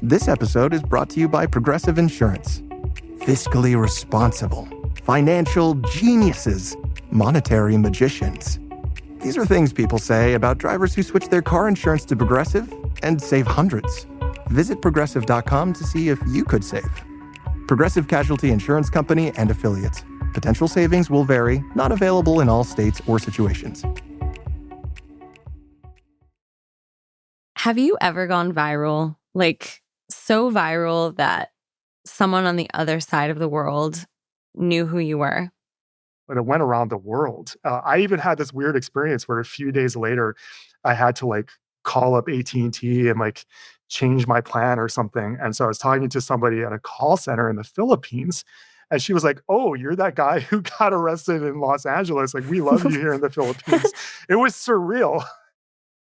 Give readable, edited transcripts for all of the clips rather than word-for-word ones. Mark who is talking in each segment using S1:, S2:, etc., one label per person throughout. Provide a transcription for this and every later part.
S1: This episode is brought to you by Progressive Insurance. Fiscally responsible, financial geniuses, monetary magicians. These are things people say about drivers who switch their car insurance to Progressive and save hundreds. Visit Progressive.com to see if you could save. Progressive Casualty Insurance Company and Affiliates. Potential savings will vary, not available in all states or situations.
S2: Have you ever gone viral? Like, so viral that someone on the other side of the world knew who you were?
S3: But it went around the world. I even had this weird experience where a few days later, I had to call up AT&T and change my plan or something. And so I was talking to somebody at a call center in the Philippines, and she was like, "Oh, you're that guy who got arrested in Los Angeles. We love you here in the Philippines." It was surreal.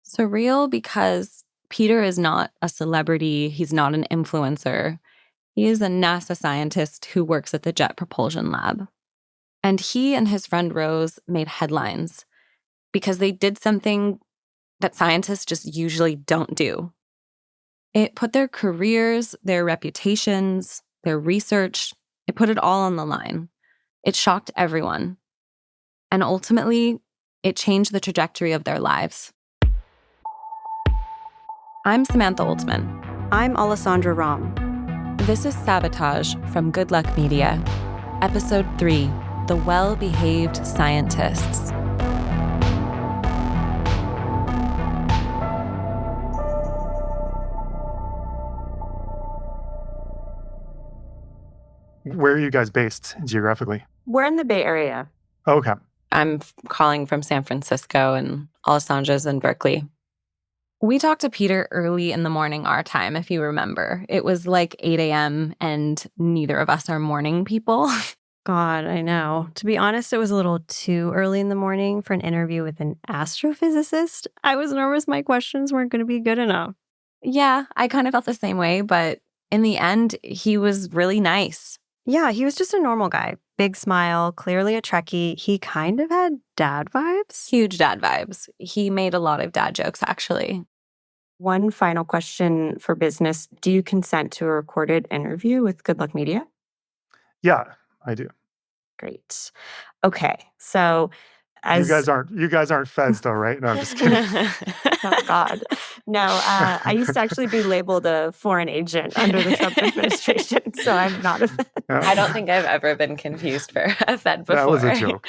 S2: Surreal because Peter is not a celebrity. He's not an influencer. He is a NASA scientist who works at the Jet Propulsion Lab. And he and his friend Rose made headlines because they did something that scientists just usually don't do. It put their careers, their reputations, their research, it put it all on the line. It shocked everyone. And ultimately, it changed the trajectory of their lives. I'm Samantha Oltman.
S4: I'm Alessandra Ram.
S2: This is Sabotage from Good Luck Media, Episode 3, The Well-Behaved Scientists.
S3: Where are you guys based geographically?
S4: We're in the Bay Area.
S3: Okay.
S2: I'm calling from San Francisco, and Alessandra's in Berkeley. We talked to Peter early in the morning our time, if you remember. It was 8 a.m., and neither of us are morning people.
S4: God, I know. To be honest, it was a little too early in the morning for an interview with an astrophysicist. I was nervous my questions weren't going to be good enough.
S2: Yeah, I kind of felt the same way, but in the end, he was really nice.
S4: Yeah, he was just a normal guy. Big smile, clearly a Trekkie. He kind of had dad vibes.
S2: Huge dad vibes. He made a lot of dad jokes, actually.
S4: One final question for business. Do you consent to a recorded interview with Good Luck Media?
S3: Yeah, I do.
S4: Great. Okay, so
S3: you guys aren't feds though, right? No, I'm just kidding.
S4: Oh, God. No, I used to actually be labeled a foreign agent under the Trump administration, so I'm not a Fed.
S3: Yeah.
S2: I don't think I've ever been confused for a Fed before.
S3: That was a joke.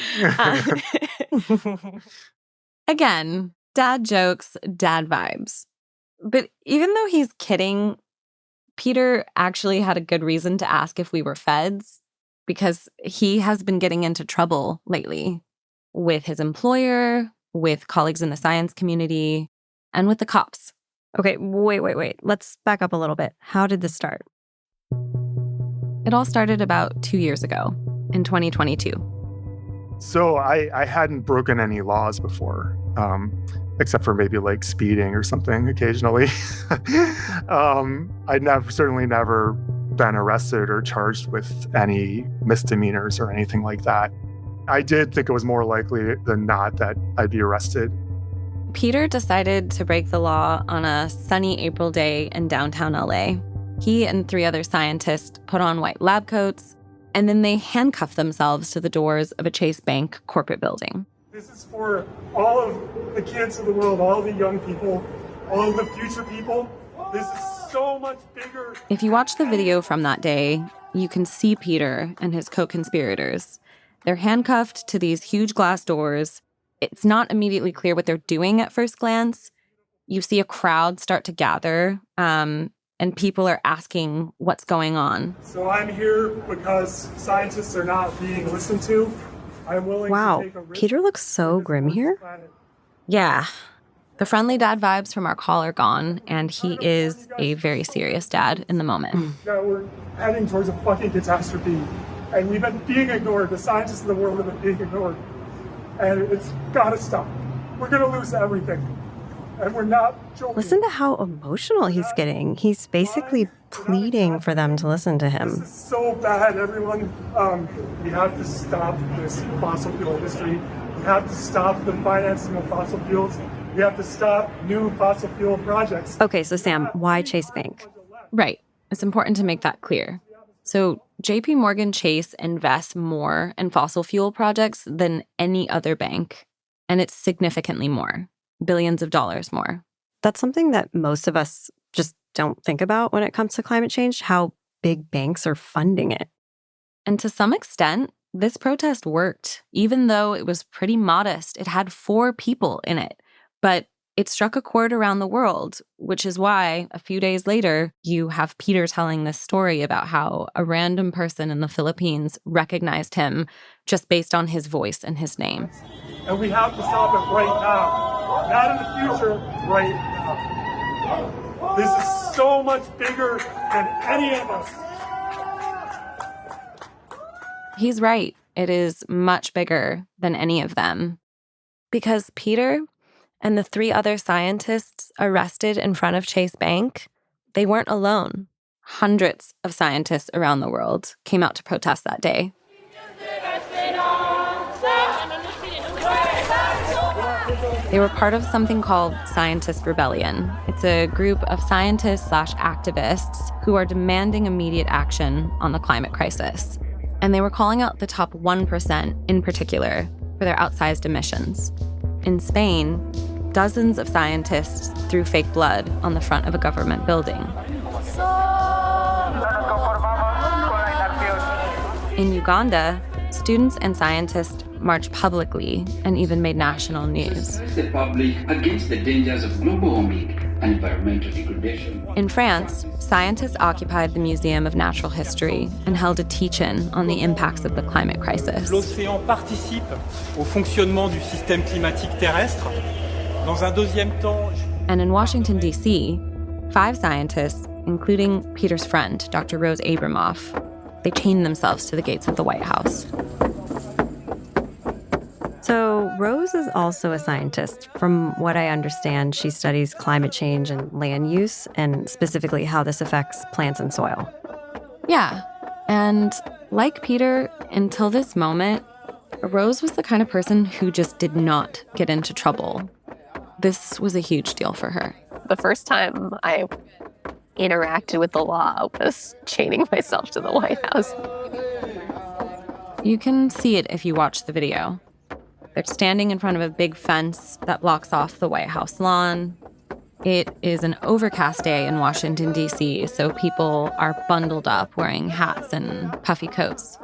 S2: Again, dad jokes, dad vibes. But even though he's kidding, Peter actually had a good reason to ask if we were feds, because he has been getting into trouble lately with his employer, with colleagues in the science community, and with the cops.
S4: Okay, wait. Let's back up a little bit. How did this start?
S2: It all started about 2 years ago, in 2022.
S3: So I hadn't broken any laws before, except for maybe speeding or something occasionally. I'd certainly never been arrested or charged with any misdemeanors or anything like that. I did think it was more likely than not that I'd be arrested.
S2: Peter decided to break the law on a sunny April day in downtown LA. He and 3 other scientists put on white lab coats, and then they handcuffed themselves to the doors of a Chase Bank corporate building.
S3: This is for all of the kids of the world, all of the young people, all of the future people. This is so much bigger.
S2: If you watch the video from that day, you can see Peter and his co-conspirators. They're handcuffed to these huge glass doors. It's not immediately clear what they're doing at first glance. You see a crowd start to gather, and people are asking what's going on.
S3: So I'm here because scientists are not being listened to. I'm willing to take a risk.
S4: Peter looks so grim here.
S2: Yeah. The friendly dad vibes from our call are gone, and he is a very serious dad in the moment.
S3: Now we're heading towards a fucking catastrophe, and we've been being ignored. The scientists in the world have been being ignored, and it's gotta stop. We're gonna lose everything, and we're not joking.
S4: Listen to how emotional he's getting. He's basically pleading for them to listen to him.
S3: This is so bad, everyone. We have to stop this fossil fuel industry. We have to stop the financing of fossil fuels. We have to stop new fossil fuel projects.
S4: Okay, so Sam, why Chase Bank?
S2: Right. It's important to make that clear. So JP Morgan Chase invests more in fossil fuel projects than any other bank. And it's significantly more, billions of dollars more.
S4: That's something that most of us just don't think about when it comes to climate change, how big banks are funding it.
S2: And to some extent, this protest worked, even though it was pretty modest. It had 4 people in it, but it struck a chord around the world, which is why a few days later, you have Peter telling this story about how a random person in the Philippines recognized him just based on his voice and his name.
S3: And we have to stop it right now. Not in the future, right now. This is so much bigger than any of us.
S2: He's right. It is much bigger than any of them. Because Peter and the 3 other scientists arrested in front of Chase Bank, they weren't alone. Hundreds of scientists around the world came out to protest that day. They were part of something called Scientist Rebellion. It's a group of scientists/activists who are demanding immediate action on the climate crisis. And they were calling out the top 1% in particular for their outsized emissions. In Spain, dozens of scientists threw fake blood on the front of a government building. In Uganda, students and scientists marched publicly and even made national news.
S5: The public against the dangers of global warming and environmental degradation.
S2: In France, scientists occupied the Museum of Natural History and held a teach-in on the impacts of the climate crisis.
S6: L'océan participe au fonctionnement du système climatique terrestre. Dans un deuxième temps...
S2: And in Washington, D.C., 5 scientists, including Peter's friend, Dr. Rose Abramoff, they chained themselves to the gates of the White House.
S4: So Rose is also a scientist. From what I understand, she studies climate change and land use, and specifically how this affects plants and soil.
S2: Yeah. And like Peter, until this moment, Rose was the kind of person who just did not get into trouble. This was a huge deal for her.
S7: The first time I interacted with the law was chaining myself to the White House.
S2: You can see it if you watch the video. They're standing in front of a big fence that blocks off the White House lawn. It is an overcast day in Washington, D.C., so people are bundled up wearing hats and puffy coats.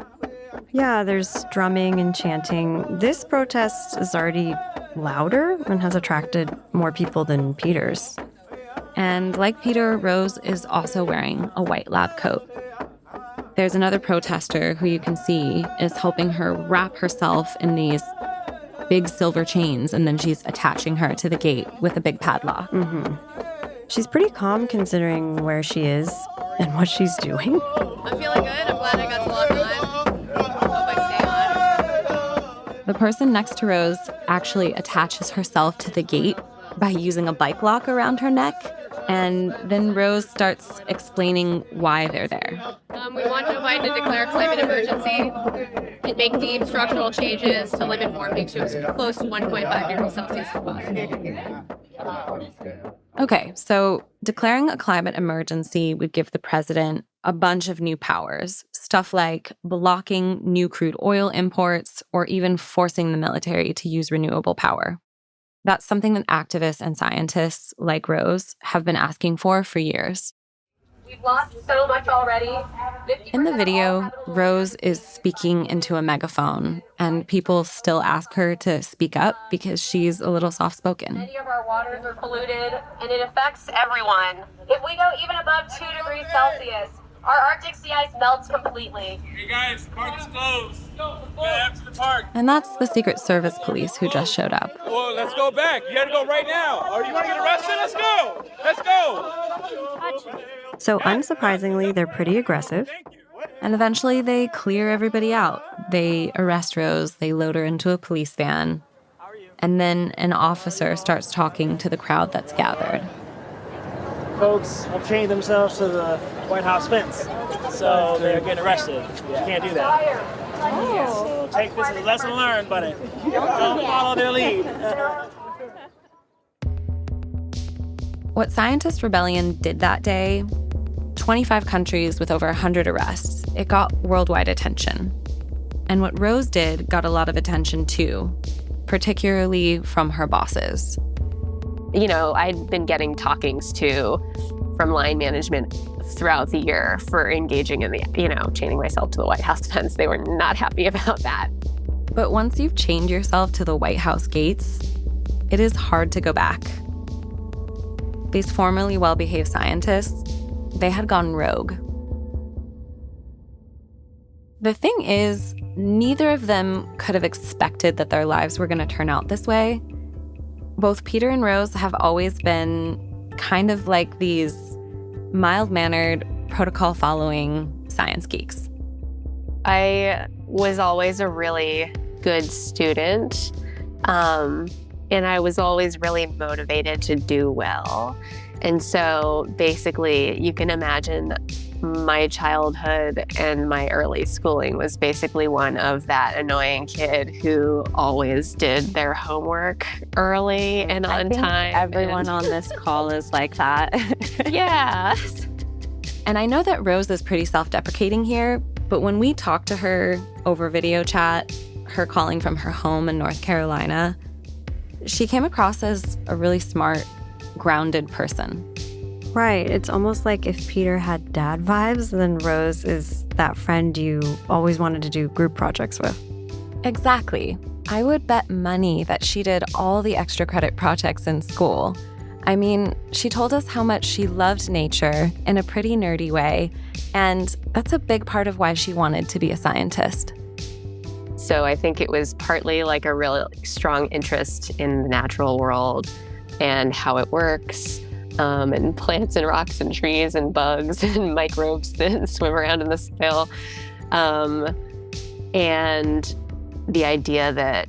S4: Yeah, there's drumming and chanting. This protest is already louder and has attracted more people than Peter's.
S2: And like Peter, Rose is also wearing a white lab coat. There's another protester who you can see is helping her wrap herself in these big silver chains, and then she's attaching her to the gate with a big padlock.
S4: Mm-hmm. She's pretty calm considering where she is and what she's doing.
S8: I'm feeling good. I'm glad I got to log on. Hope I stay on.
S2: The person next to Rose actually attaches herself to the gate by using a bike lock around her neck. And then Rose starts explaining why they're there.
S8: We want Joe Biden to declare a climate emergency and make deep structural changes to limit warming to as close to 1.5 degrees Celsius as possible.
S2: Okay, so declaring a climate emergency would give the president a bunch of new powers, stuff like blocking new crude oil imports or even forcing the military to use renewable power. That's something that activists and scientists like Rose have been asking for years.
S8: We've lost so much already.
S2: In the video, Rose is speaking into a megaphone, and people still ask her to speak up because she's a little soft-spoken.
S8: Many of our waters are polluted, and it affects everyone. If we go even above 2 degrees Celsius, our Arctic sea ice melts completely.
S6: Hey guys, the park is closed. Get to the park.
S2: And that's the Secret Service police who just showed up.
S6: Well, let's go back. You gotta go right now. Or you wanna get arrested? Let's go. Let's go.
S4: So unsurprisingly, they're pretty aggressive.
S2: And eventually they clear everybody out. They arrest Rose, they load her into a police van, and then an officer starts talking to the crowd that's gathered.
S9: Folks have chained themselves to the White House fence, so they're getting arrested. You can't do that. So take this as a lesson learned, buddy. Don't follow their lead.
S2: What Scientist Rebellion did that day 25 countries with over 100 arrests. It got worldwide attention. And what Rose did got a lot of attention too, particularly from her bosses.
S7: You know, I'd been getting talkings to from line management throughout the year for engaging in the, chaining myself to the White House fence. They were not happy about that.
S2: But once you've chained yourself to the White House gates, it is hard to go back. These formerly well-behaved scientists, they had gone rogue. The thing is, neither of them could have expected that their lives were going to turn out this way. Both Peter and Rose have always been kind of like these mild-mannered, protocol-following science geeks.
S7: I was always a really good student, and I was always really motivated to do well. And so basically, you can imagine my childhood and my early schooling was basically one of that annoying kid who always did their homework early and on time.
S2: Everyone on this call is like that.
S7: Yeah.
S2: And I know that Rose is pretty self-deprecating here, but when we talked to her over video chat, her calling from her home in North Carolina, she came across as a really smart, grounded person.
S4: Right. It's almost like if Peter had dad vibes, then Rose is that friend you always wanted to do group projects with.
S2: Exactly. I would bet money that she did all the extra credit projects in school. I mean, she told us how much she loved nature in a pretty nerdy way, and that's a big part of why she wanted to be a scientist.
S7: So I think it was partly like a really strong interest in the natural world and how it works, and plants and rocks and trees and bugs and microbes that swim around in the soil. And the idea that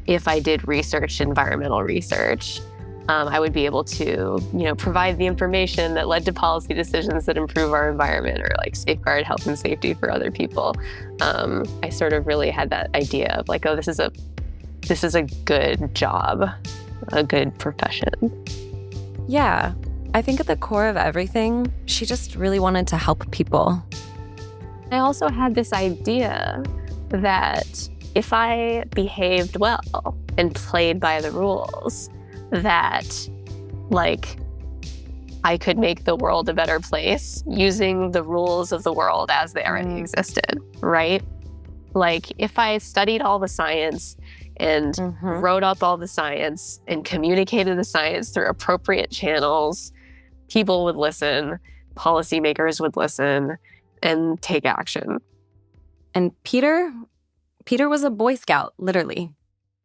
S7: if I did environmental research, I would be able to, provide the information that led to policy decisions that improve our environment or like safeguard health and safety for other people. I sort of really had that idea of like, oh, this is a good job, a good profession.
S2: Yeah, I think at the core of everything, she just really wanted to help people.
S7: I also had this idea that if I behaved well and played by the rules, that like I could make the world a better place using the rules of the world as they already existed, right? Like if I studied all the science and wrote up all the science and communicated the science through appropriate channels, people would listen, policymakers would listen, and take action.
S2: And Peter was a Boy Scout, literally.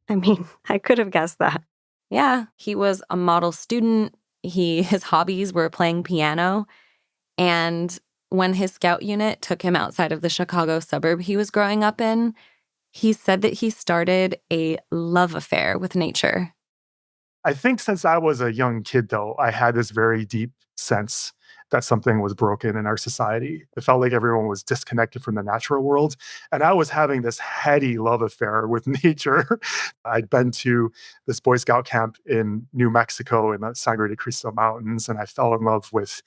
S4: I mean, I could have guessed that.
S2: Yeah, he was a model student. His hobbies were playing piano. And when his scout unit took him outside of the Chicago suburb he was growing up in, he said that he started a love affair with nature.
S3: I think since I was a young kid, though, I had this very deep sense that something was broken in our society. It felt like everyone was disconnected from the natural world. And I was having this heady love affair with nature. I'd been to this Boy Scout camp in New Mexico in the Sangre de Cristo Mountains, and I fell in love with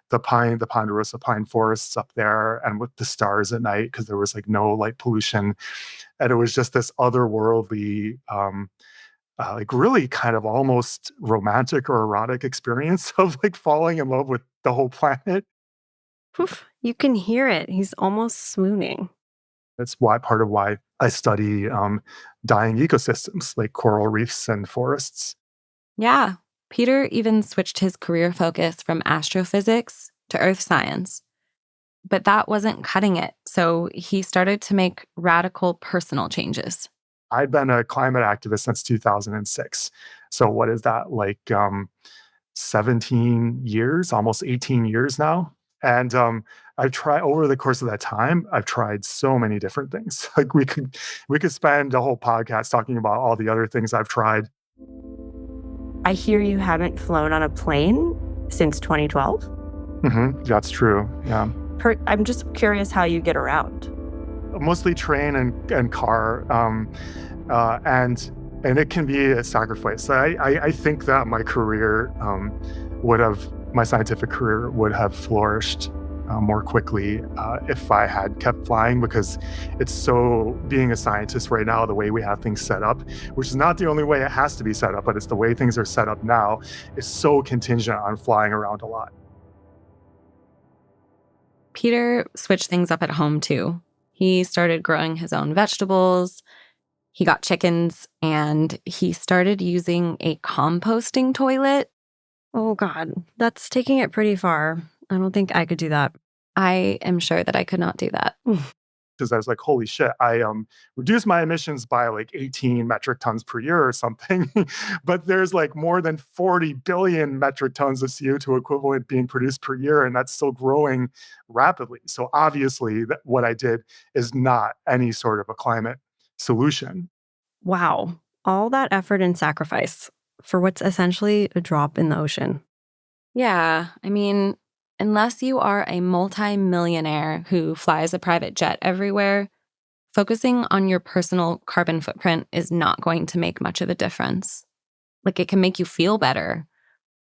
S3: the ponderosa pine forests up there and with the stars at night because there was like no light pollution. And it was just this otherworldly, like really kind of almost romantic or erotic experience of like falling in love with the whole planet.
S4: Oof, you can hear it. He's almost swooning.
S3: That's part of why I study dying ecosystems like coral reefs and forests.
S2: Yeah, Peter even switched his career focus from astrophysics to earth science. But that wasn't cutting it, so he started to make radical personal changes.
S3: I've been a climate activist since 2006. So what is that, like 17 years, almost 18 years now? And I've tried, over the course of that time, I've tried so many different things. Like we could spend a whole podcast talking about all the other things I've tried.
S10: I hear you haven't flown on a plane since 2012.
S3: That's true, yeah.
S10: I'm just curious how you get around.
S3: Mostly train and car, and it can be a sacrifice. I think that my career my scientific career would have flourished more quickly if I had kept flying, because it's so, being a scientist right now, the way we have things set up, which is not the only way it has to be set up, but it's the way things are set up now, is so contingent on flying around a lot.
S2: Peter switched things up at home too. He started growing his own vegetables. He got chickens, and he started using a composting toilet.
S4: Oh, God, that's taking it pretty far. I don't think I could do that.
S2: I am sure that I could not do that.
S3: Because I was like, holy shit, I reduced my emissions by like 18 metric tons per year or something. But there's like more than 40 billion metric tons of CO2 equivalent being produced per year, and that's still growing rapidly. So obviously, what I did is not any sort of a climate solution.
S4: Wow. All that effort and sacrifice for what's essentially a drop in the ocean.
S2: Yeah, I mean, unless you are a multi-millionaire who flies a private jet everywhere, focusing on your personal carbon footprint is not going to make much of a difference. Like, it can make you feel better,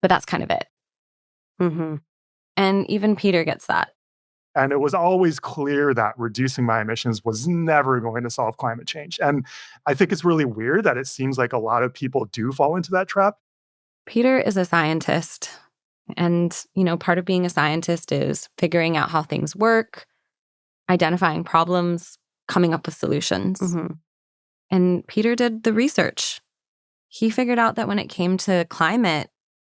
S2: but that's kind of it.
S4: Mm-hmm.
S2: And even Peter gets that.
S3: And it was always clear that reducing my emissions was never going to solve climate change. And I think it's really weird that it seems like a lot of people do fall into that trap.
S2: Peter is a scientist. And, part of being a scientist is figuring out how things work, identifying problems, coming up with solutions.
S4: Mm-hmm.
S2: And Peter did the research. He figured out that when it came to climate,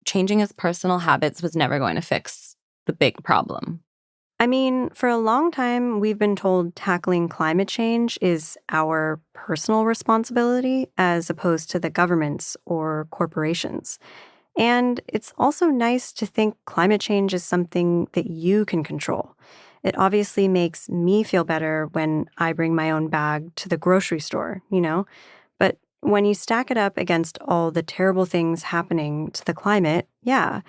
S2: changing his personal habits was never going to fix the big problem.
S4: I mean, for a long time, we've been told tackling climate change is our personal responsibility as opposed to the government's or corporations. And it's also nice to think climate change is something that you can control. It obviously makes me feel better when I bring my own bag to the grocery store, But when you stack it up against all the terrible things happening to the climate, yeah,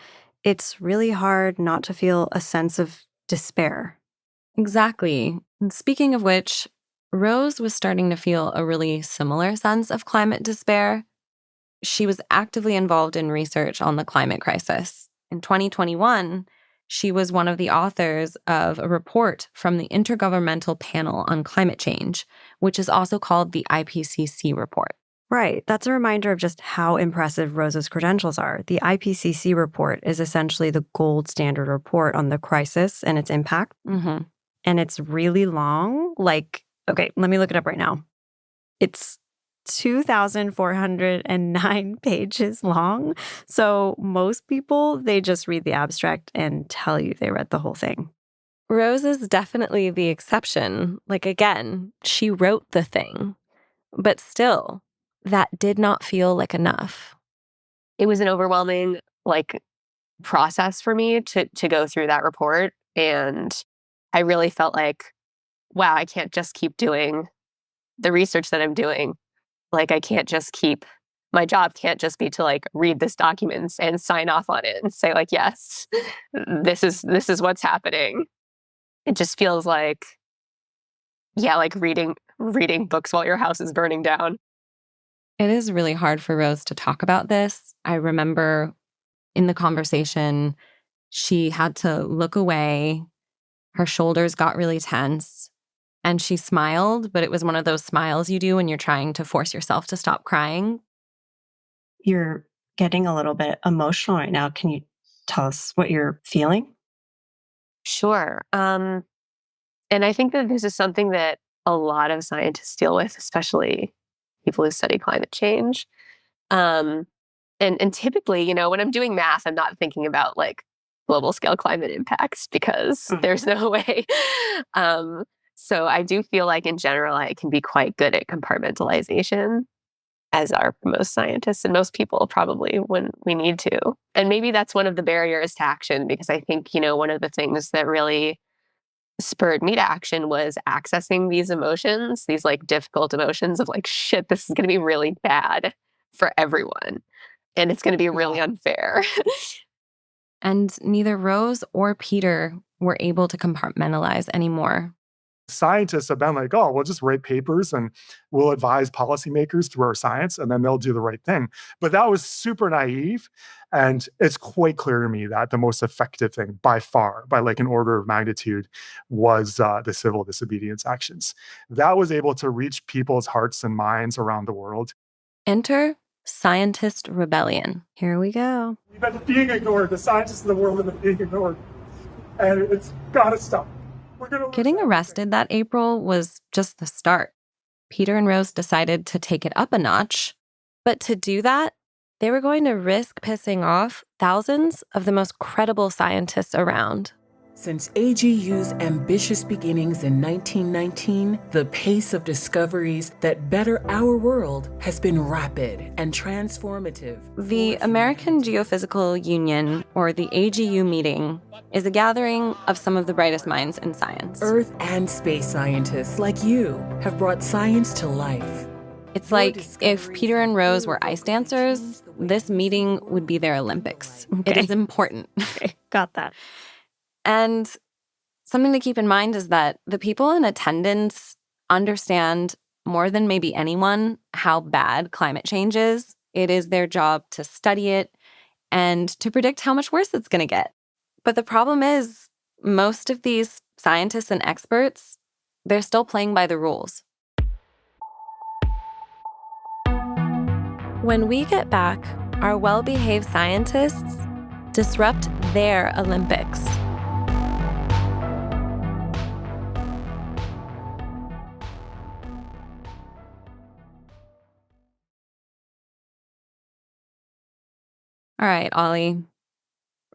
S4: it's really hard not to feel a sense of despair.
S2: Exactly. And speaking of which, Rose was starting to feel a really similar sense of climate despair. She was actively involved in research on the climate crisis. In 2021, she was one of the authors of a report from the Intergovernmental Panel on Climate Change, which is also called the IPCC report.
S4: Right. That's a reminder of just how impressive Rosa's credentials are. The IPCC report is essentially the gold standard report on the crisis and its impact.
S2: Mm-hmm.
S4: And it's really long. Okay, let me look it up right now. It's 2,409 pages long. So most people, they just read the abstract and tell you they read the whole thing.
S2: Rose is definitely the exception. Again, she wrote the thing. But still, that did not feel like enough.
S7: It was an overwhelming process for me to go through that report. And I really felt like, wow, I can't just keep doing the research that I'm doing. I can't just my job can't just be to read this document and sign off on it and say yes, this is what's happening. It just feels reading books while your house is burning down.
S2: It is really hard for Rose to talk about this. I remember in the conversation, she had to look away. Her shoulders got really tense. And she smiled, but it was one of those smiles you do when you're trying to force yourself to stop crying.
S10: You're getting a little bit emotional right now. Can you tell us what you're feeling?
S7: Sure. And I think that this is something that a lot of scientists deal with, especially people who study climate change. And typically, when I'm doing math, I'm not thinking about global scale climate impacts because there's no way. So I do feel like in general, I can be quite good at compartmentalization, as are most scientists and most people probably when we need to. And maybe that's one of the barriers to action, because I think, one of the things that really spurred me to action was accessing these emotions, these difficult emotions of shit, this is going to be really bad for everyone. And it's going to be really unfair.
S2: And neither Rose or Peter were able to compartmentalize anymore.
S3: Scientists have been like, oh, we'll just write papers and we'll advise policymakers through our science and then they'll do the right thing. But that was super naive. And it's quite clear to me that the most effective thing by far, by like an order of magnitude, was the civil disobedience actions. That was able to reach people's hearts and minds around the world.
S2: Enter scientist rebellion.
S4: Here we go.
S3: We've been being ignored. The scientists of the world have been being ignored. And it's got to stop.
S2: Getting arrested that April was just the start. Peter and Rose decided to take it up a notch. But to do that, they were going to risk pissing off thousands of the most credible scientists around.
S11: Since AGU's ambitious beginnings in 1919, the pace of discoveries that better our world has been rapid and transformative.
S2: The American Geophysical Union, or the AGU meeting, is a gathering of some of the brightest minds in science.
S11: Earth and space scientists like you have brought science to life.
S2: It's like if Peter and Rose were ice dancers, this meeting would be their Olympics.
S4: Okay.
S2: It is important.
S4: Okay, got that.
S2: And something to keep in mind is that the people in attendance understand more than maybe anyone how bad climate change is. It is their job to study it and to predict how much worse it's going to get. But the problem is, most of these scientists and experts, they're still playing by the rules. When we get back, our well-behaved scientists disrupt their Olympics. All right, Ollie.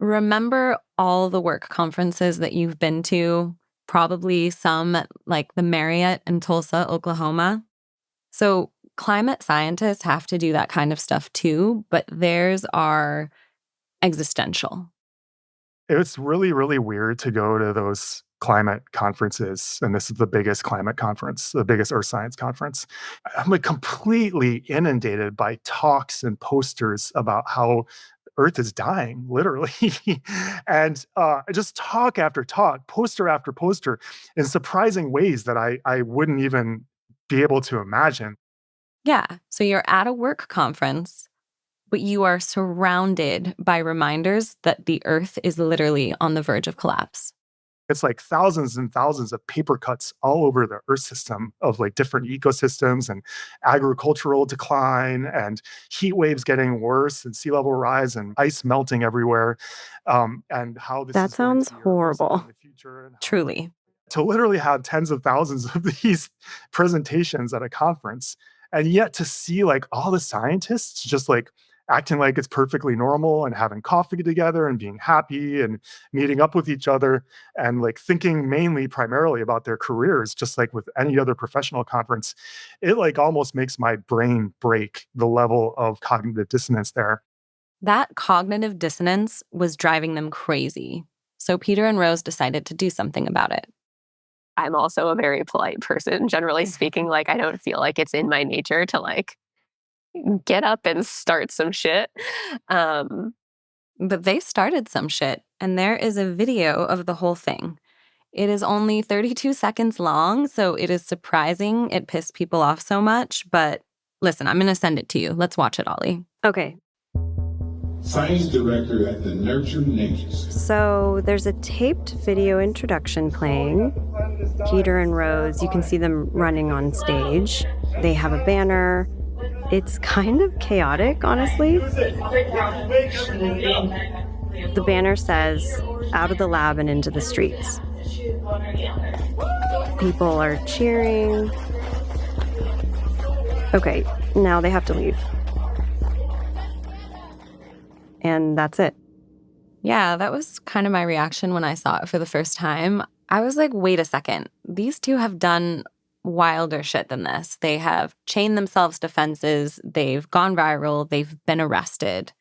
S2: Remember all the work conferences that you've been to, probably some at like the Marriott in Tulsa, Oklahoma? So climate scientists have to do that kind of stuff too, but theirs are existential.
S3: It's really, really weird to go to those climate conferences. And this is the biggest climate conference, the biggest earth science conference. I'm like completely inundated by talks and posters about how Earth is dying, literally. And just talk after talk, poster after poster, in surprising ways that I wouldn't even be able to imagine.
S2: Yeah, so you're at a work conference, but you are surrounded by reminders that the Earth is literally on the verge of collapse.
S3: It's like thousands and thousands of paper cuts all over the Earth system of like different ecosystems and agricultural decline and heat waves getting worse and sea level rise and ice melting everywhere. And how this
S4: That
S3: is going
S4: sounds
S3: to be
S4: horrible.
S3: in the future. And
S2: Truly.
S3: to literally have tens of thousands of these presentations at a conference, and yet to see like all the scientists just like acting like it's perfectly normal and having coffee together and being happy and meeting up with each other and like thinking primarily about their careers, just like with any other professional conference, it like almost makes my brain break the level of cognitive dissonance there.
S2: That cognitive dissonance was driving them crazy. So Peter and Rose decided to do something about it.
S7: I'm also a very polite person, generally speaking. Like, I don't feel like it's in my nature to like get up and start some shit.
S2: But they started some shit, and there is a video of the whole thing. It is only 32 seconds long, so it is surprising it pissed people off so much. But listen, I'm going to send it to you. Let's watch it, Ollie.
S4: Okay.
S12: Science director at the Nurture Nature Center.
S4: So there's a taped video introduction playing. Peter and Rose, you can see them running on stage. They have a banner. It's kind of chaotic, honestly. The banner says, "Out of the lab and into the streets." People are cheering. Okay, now they have to leave. And that's it.
S2: Yeah, that was kind of my reaction when I saw it for the first time. I was like, wait a second. These two have done wilder shit than this. They have chained themselves to fences. They've gone viral. They've been arrested.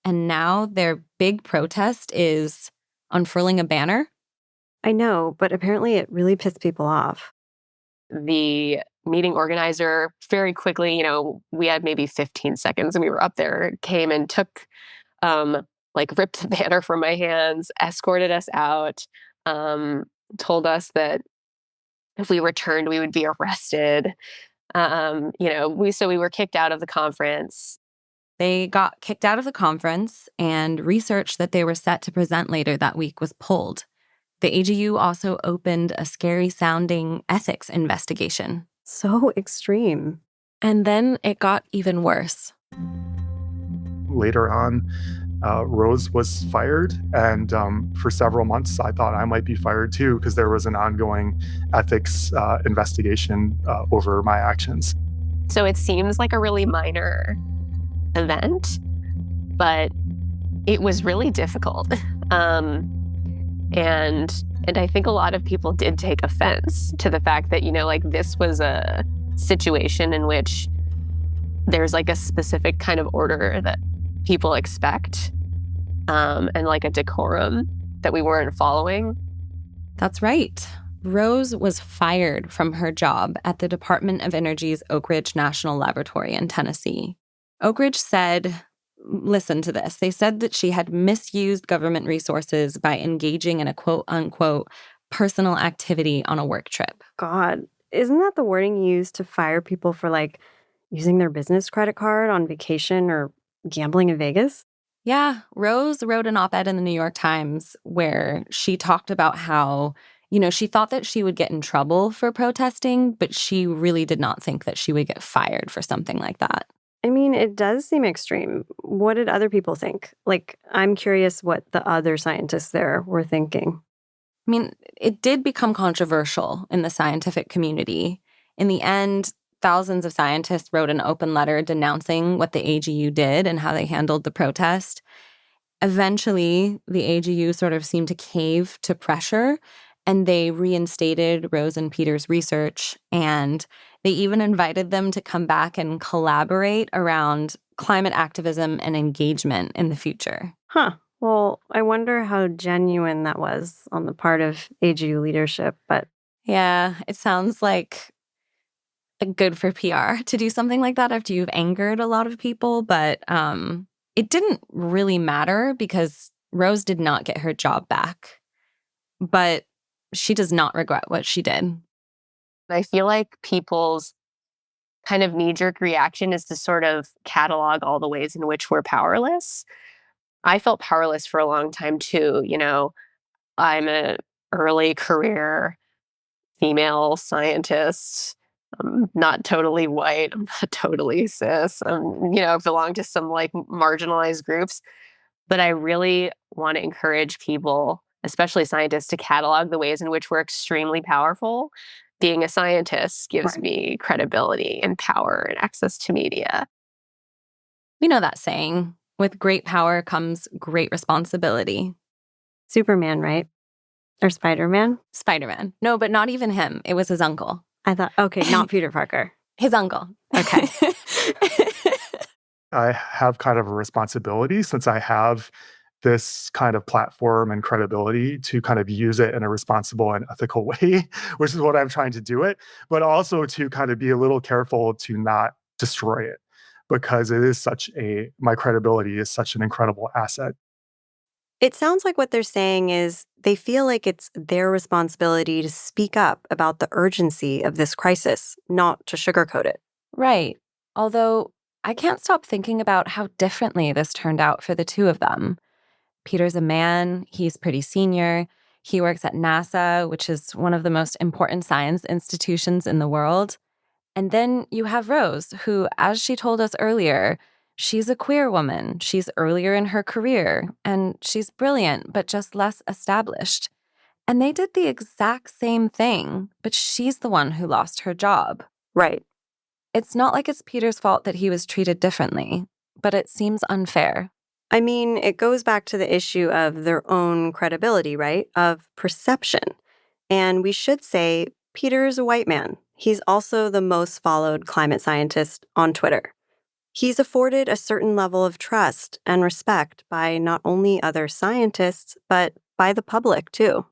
S2: And now their big protest is unfurling a banner.
S4: I know, but apparently it really pissed people off.
S7: The meeting organizer very quickly, we had maybe 15 seconds and we were up there, came and took, ripped the banner from my hands, escorted us out, told us that if we returned, we would be arrested. We were kicked out of the conference.
S2: They got kicked out of the conference, and research that they were set to present later that week was pulled. The AGU also opened a scary-sounding ethics investigation.
S4: So extreme.
S2: And then it got even worse.
S3: Later on, Rose was fired, and for several months, I thought I might be fired too, because there was an ongoing ethics investigation over my actions.
S7: So it seems like a really minor event, but it was really difficult. And I think a lot of people did take offense to the fact that, this was a situation in which there's like a specific kind of order that people expect, and like a decorum that we weren't following.
S2: That's right. Rose was fired from her job at the Department of Energy's Oak Ridge National Laboratory in Tennessee. Oak Ridge said, listen to this, they said that she had misused government resources by engaging in a quote-unquote personal activity on a work trip.
S4: God, isn't that the wording used to fire people for, like, using their business credit card on vacation or gambling in Vegas?
S2: Yeah, Rose wrote an op-ed in the New York Times where she talked about how, she thought that she would get in trouble for protesting, but she really did not think that she would get fired for something like that.
S4: I mean, it does seem extreme. What did other people think? Like, I'm curious what the other scientists there were thinking.
S2: I mean, it did become controversial in the scientific community. In the end, thousands of scientists wrote an open letter denouncing what the AGU did and how they handled the protest. Eventually, the AGU sort of seemed to cave to pressure, and they reinstated Rose and Peter's research, and they even invited them to come back and collaborate around climate activism and engagement in the future.
S4: Huh. Well, I wonder how genuine that was on the part of AGU leadership, but...
S2: Yeah, it sounds like good for PR to do something like that after you've angered a lot of people, but it didn't really matter because Rose did not get her job back. But she does not regret what she did.
S7: I feel like people's kind of knee-jerk reaction is to sort of catalog all the ways in which we're powerless. I felt powerless for a long time too. I'm an early career female scientist. I'm not totally white. I'm not totally cis. I belong to some like marginalized groups. But I really want to encourage people, especially scientists, to catalog the ways in which we're extremely powerful. Being a scientist gives me credibility and power and access to media.
S2: We know that saying, with great power comes great responsibility.
S4: Superman, right? Or Spider-Man?
S2: Spider-Man. No, but not even him. It was his uncle.
S4: I thought, okay, not Peter Parker.
S2: His uncle.
S4: Okay.
S3: I have kind of a responsibility, since I have this kind of platform and credibility, to kind of use it in a responsible and ethical way, which is what I'm trying to do it, but also to kind of be a little careful to not destroy it, because it is my credibility is such an incredible asset.
S4: It sounds like what they're saying is they feel like it's their responsibility to speak up about the urgency of this crisis, not to sugarcoat it.
S2: Right. Although I can't stop thinking about how differently this turned out for the two of them. Peter's a man. He's pretty senior. He works at NASA, which is one of the most important science institutions in the world. And then you have Rose, who, as she told us earlier, she's a queer woman. She's earlier in her career, and she's brilliant, but just less established. And they did the exact same thing, but she's the one who lost her job.
S4: Right.
S2: It's not like it's Peter's fault that he was treated differently, but it seems unfair.
S4: I mean, it goes back to the issue of their own credibility, right? Of perception. And we should say Peter's a white man. He's also the most followed climate scientist on Twitter. He's afforded a certain level of trust and respect by not only other scientists, but by the public too.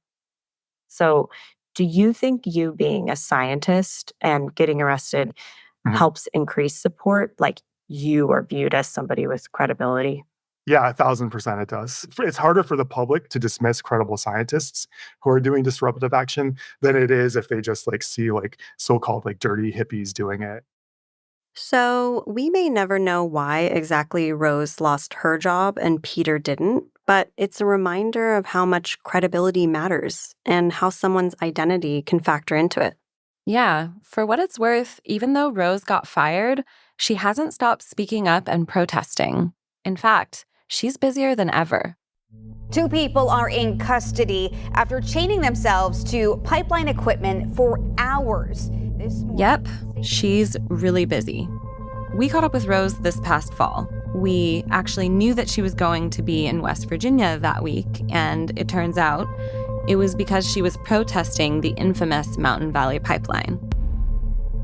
S10: So, do you think you being a scientist and getting arrested helps increase support? Like, you are viewed as somebody with credibility?
S3: Yeah, 1,000% it does. It's harder for the public to dismiss credible scientists who are doing disruptive action than it is if they just like see like so-called like dirty hippies doing it.
S4: So we may never know why exactly Rose lost her job and Peter didn't, but it's a reminder of how much credibility matters and how someone's identity can factor into it.
S2: Yeah, for what it's worth, even though Rose got fired, she hasn't stopped speaking up and protesting. In fact, she's busier than ever.
S13: 2 people are in custody after chaining themselves to pipeline equipment for hours.
S2: Yep, she's really busy. We caught up with Rose this past fall. We actually knew that she was going to be in West Virginia that week, and it turns out it was because she was protesting the infamous Mountain Valley Pipeline.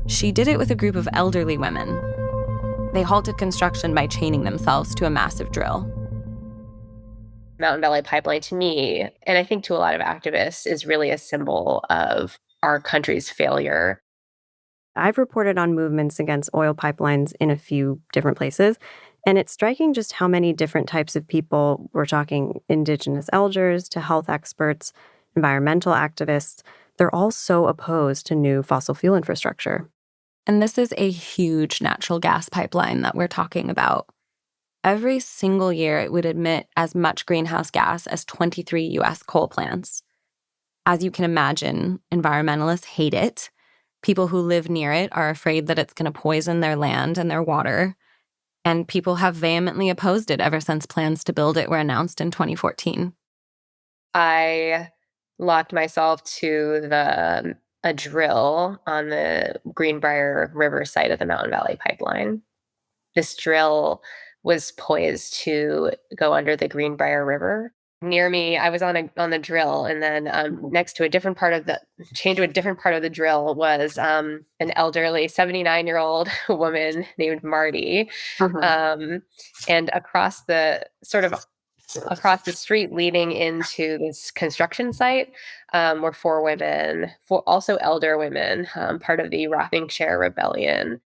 S2: She did it with a group of elderly women. They halted construction by chaining themselves to a massive drill.
S7: Mountain Valley Pipeline, to me, and I think to a lot of activists, is really a symbol of our country's failure.
S4: I've reported on movements against oil pipelines in a few different places, and it's striking just how many different types of people, we're talking indigenous elders to health experts, environmental activists, they're all so opposed to new fossil fuel infrastructure.
S2: And this is a huge natural gas pipeline that we're talking about. Every single year, it would emit as much greenhouse gas as 23 U.S. coal plants. As you can imagine, environmentalists hate it. People who live near it are afraid that it's going to poison their land and their water. And people have vehemently opposed it ever since plans to build it were announced in 2014.
S7: I locked myself to a drill on the Greenbrier River site of the Mountain Valley Pipeline. This drill was poised to go under the Greenbrier River. Near me, I was on the drill, and then next to a different part of the drill was an elderly 79-year-old woman named Marty. And across the street leading into this construction site were 4 women, also elder women, part of the Rocking Chair Rebellion.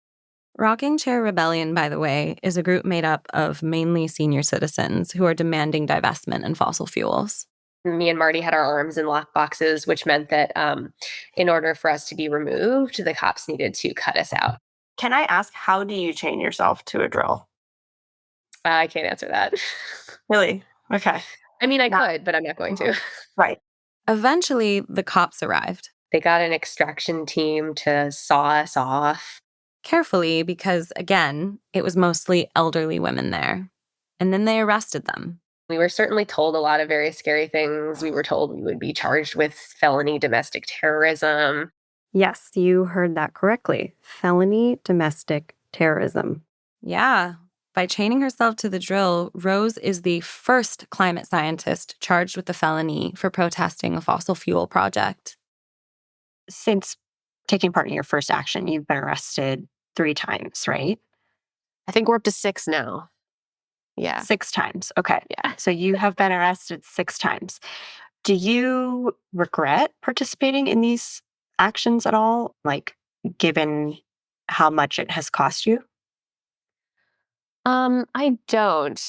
S2: Rocking Chair Rebellion, by the way, is a group made up of mainly senior citizens who are demanding divestment in fossil fuels.
S7: Me and Marty had our arms in lock boxes, which meant that in order for us to be removed, the cops needed to cut us out.
S10: Can I ask, how do you chain yourself to a drill?
S7: I can't answer that.
S10: Really? Okay.
S7: I mean, I could, but I'm not going to.
S10: Right.
S2: Eventually, the cops arrived.
S7: They got an extraction team to saw us off.
S2: Carefully, because, again, it was mostly elderly women there. And then they arrested them.
S7: We were certainly told a lot of very scary things. We were told we would be charged with felony domestic terrorism.
S4: Yes, you heard that correctly. Felony domestic terrorism.
S2: Yeah. By chaining herself to the drill, Rose is the first climate scientist charged with the felony for protesting a fossil fuel project.
S10: Since taking part in your first action, you've been arrested 3 times, right?
S7: I think we're up to 6 now. Yeah.
S10: 6 times. Okay.
S7: Yeah.
S10: So you have been arrested 6 times. Do you regret participating in these actions at all? Like, given how much it has cost you?
S7: I don't.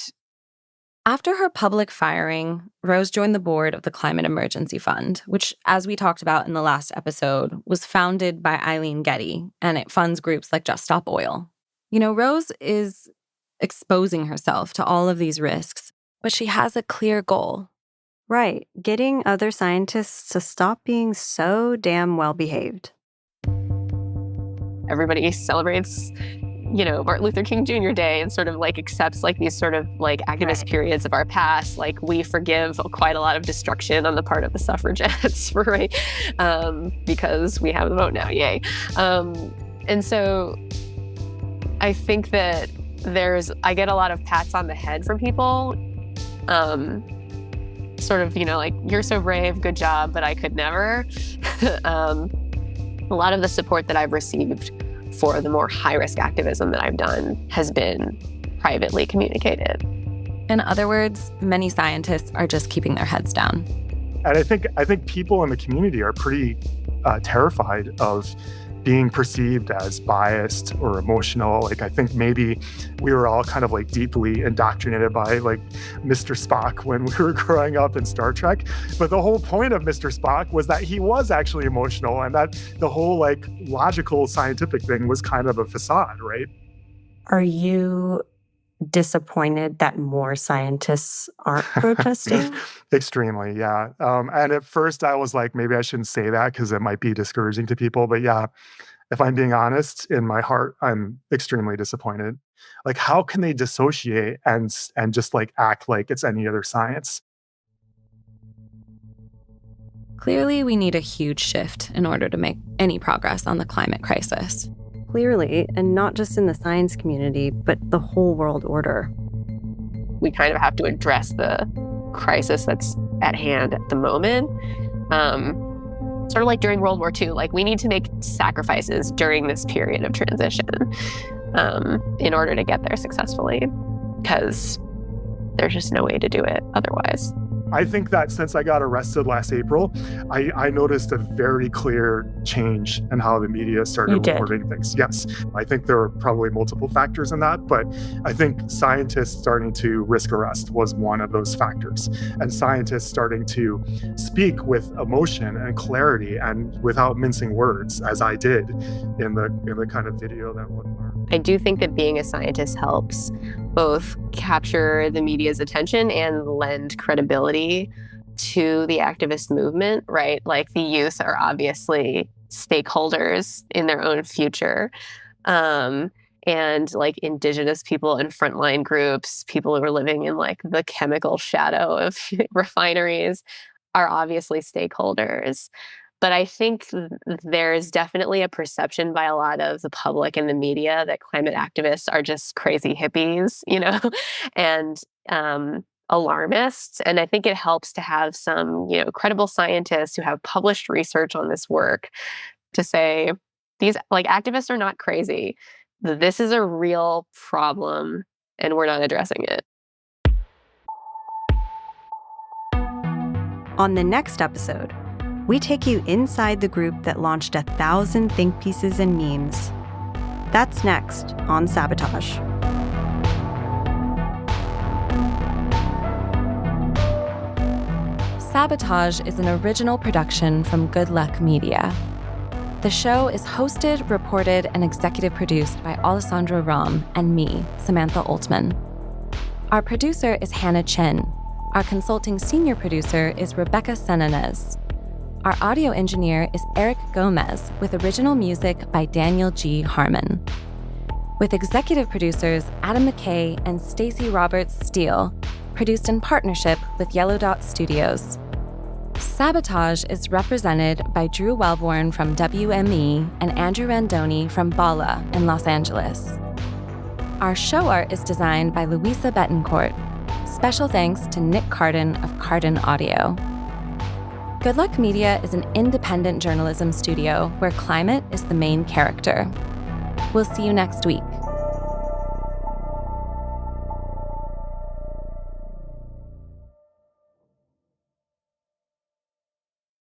S2: After her public firing, Rose joined the board of the Climate Emergency Fund, which, as we talked about in the last episode, was founded by Eileen Getty, and it funds groups like Just Stop Oil. You know, Rose is exposing herself to all of these risks, but she has a clear goal.
S4: Right, getting other scientists to stop being so damn well-behaved.
S7: Everybody celebrates, Martin Luther King Jr. Day and sort of like accepts like these sort of like activist periods of our past. Like we forgive quite a lot of destruction on the part of the suffragettes, right? Because we have the vote now, yay. And so I think that I get a lot of pats on the head from people, sort of, like, you're so brave, good job, but I could never. A lot of the support that I've received for the more high-risk activism that I've done has been privately communicated.
S2: In other words, many scientists are just keeping their heads down.
S3: And I think people in the community are pretty terrified of being perceived as biased or emotional. Like, I think maybe we were all kind of like deeply indoctrinated by like Mr. Spock when we were growing up in Star Trek. But the whole point of Mr. Spock was that he was actually emotional, and that the whole like logical scientific thing was kind of a facade, right?
S10: Are you disappointed that more scientists aren't protesting?
S3: Extremely, yeah. And at first I was like, maybe I shouldn't say that because it might be discouraging to people. But yeah, if I'm being honest, in my heart, I'm extremely disappointed. Like, how can they dissociate and just like act like it's any other science?
S2: Clearly, we need a huge shift in order to make any progress on the climate crisis.
S4: Clearly, and not just in the science community, but the whole world order.
S7: We kind of have to address the crisis that's at hand at the moment. Sort of like during World War II, like we need to make sacrifices during this period of transition in order to get there successfully, because there's just no way to do it otherwise.
S3: I think that since I got arrested last April, I noticed a very clear change in how the media started reporting things. Yes, I think there are probably multiple factors in that, but I think scientists starting to risk arrest was one of those factors. And scientists starting to speak with emotion and clarity and without mincing words, as I did in the kind of video that one.
S7: I do think that being a scientist helps both capture the media's attention and lend credibility to the activist movement, right? Like the youth are obviously stakeholders in their own future. And like indigenous people and frontline groups, people who are living in like the chemical shadow of refineries are obviously stakeholders. But I think there's definitely a perception by a lot of the public and the media that climate activists are just crazy hippies, you know, and alarmists. And I think it helps to have some, you know, credible scientists who have published research on this work to say, these like activists are not crazy. This is a real problem and we're not addressing it.
S4: On the next episode, we take you inside the group that launched 1,000 think pieces and memes. That's next on Sabotage.
S2: Sabotage is an original production from Good Luck Media. The show is hosted, reported, and executive produced by Alessandra Ram and me, Samantha Oltman. Our producer is Hannah Chinn. Our consulting senior producer is Rebecca Sananes. Our audio engineer is Erick Gomez, with original music by Daniel G. Harmon. With executive producers Adam McKay and Stacey Roberts-Steele, produced in partnership with Yellow Dot Studios. Sabotage is represented by Drew Wellborn from WME and Andrew Randoni from Bala in Los Angeles. Our show art is designed by Louisa Betancourt. Special thanks to Nick Carden of Carden Audio. Good Luck Media is an independent journalism studio where climate is the main character. We'll see you next week.